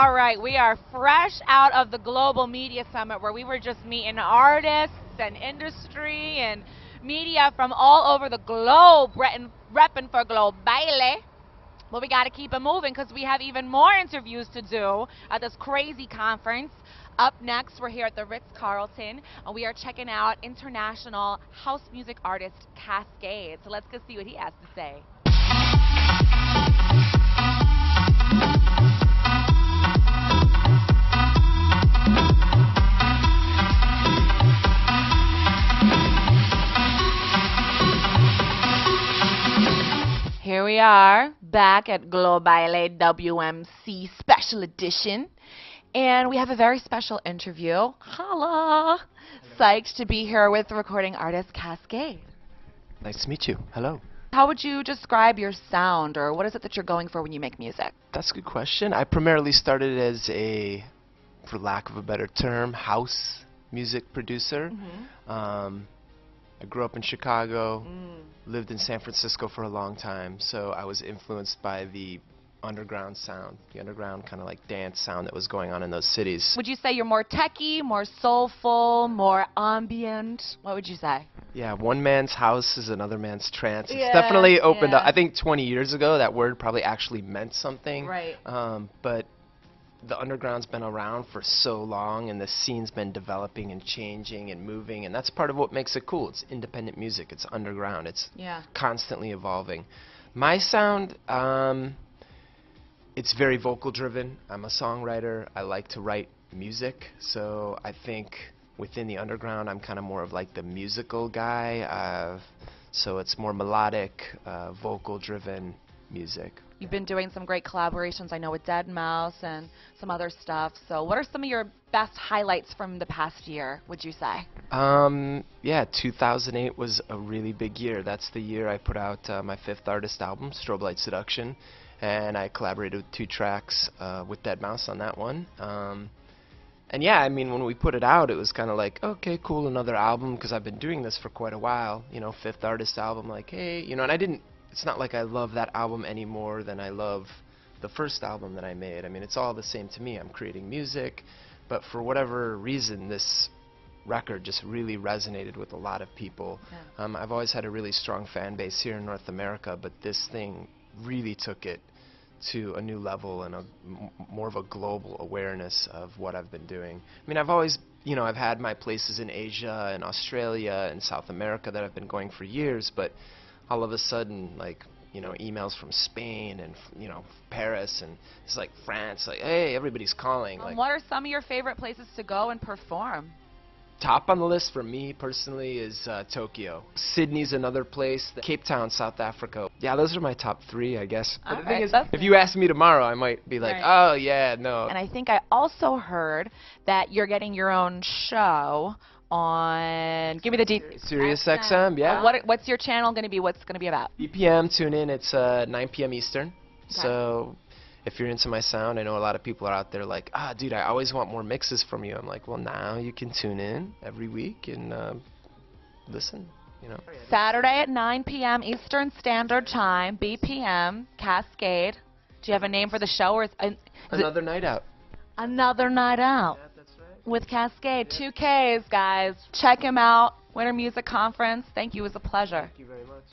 All right, we are fresh out of the Global Media Summit where we were just meeting artists and industry and media from all over the globe, repping for Globaile. But we got to keep it moving because we have even more interviews to do at this crazy conference. Up next, we're here at the Ritz-Carlton, and we are checking out international house music artist Kaskade. So let's go see what he has to say. Here we are, back at Globaile WMC Special Edition, and we have a very special interview. Holla! Psyched to be here with recording artist Kaskade. Nice to meet you. Hello. How would you describe your sound, or what is it that you're going for when you make music? That's a good question. I primarily started as a, for lack of a better term, house music producer. I grew up in Chicago, lived in San Francisco for a long time, so I was influenced by the underground sound, the underground kind of like dance sound that was going on in those cities. Would you say you're more techy, more soulful, more ambient? What would you say? Yeah, one man's house is another man's trance. It's definitely opened up. I think 20 years ago that word probably actually meant something. Right. But the underground's been around for so long, and the scene's been developing and changing and moving, and that's part of what makes it cool. It's independent music. It's underground. It's constantly evolving. My sound, it's very vocal driven. I'm a songwriter. I like to write music, so I think within the underground I'm kind of more of like the musical guy, so it's more melodic, vocal driven music. You've been doing some great collaborations, I know, with deadmau5 and some other stuff. So what are some of your best highlights from the past year, would you say? Yeah, 2008 was a really big year. That's the year I put out my 5th artist album, Strobe Light Seduction, and I collaborated with 2 tracks with deadmau5 on that one. And yeah, I mean, when we put it out, it was kind of like, okay, cool, another album, because I've been doing this for quite a while, you know, 5th artist album, like, hey, you know, and it's not like I love that album any more than I love the first album that I made. I mean, it's all the same to me. I'm creating music, but for whatever reason, this record just really resonated with a lot of people. I've always had a really strong fan base here in North America, but this thing really took it to a new level and more of a global awareness of what I've been doing. I mean, I've always, you know, I've had my places in Asia and Australia and South America that I've been going for years, but all of a sudden, like, you know, emails from Spain and, you know, Paris and it's like France, like, hey, everybody's calling. Like, what are some of your favorite places to go and perform? Top on the list for me personally is Tokyo. Sydney's another place. Cape Town, South Africa. Yeah, those are my top 3, I guess. But the thing is, if you ask me tomorrow, I might be like, oh, yeah, no. And I think I also heard that you're getting your own show on, give me the details. Sirius XM, yeah. What's your channel going to be? What's going to be about? BPM, tune in. It's 9 p.m. Eastern. Okay. So if you're into my sound, I know a lot of people are out there like, dude, I always want more mixes from you. I'm like, well, now you can tune in every week and listen, you know. Saturday at 9 p.m. Eastern Standard Time, BPM, Kaskade. Do you have a name for the show? Or Another Night Out. Another Night Out. Yeah, that's right. With Kaskade. 2 Ks, guys. Check him out. Winter Music Conference. Thank you. It was a pleasure. Thank you very much.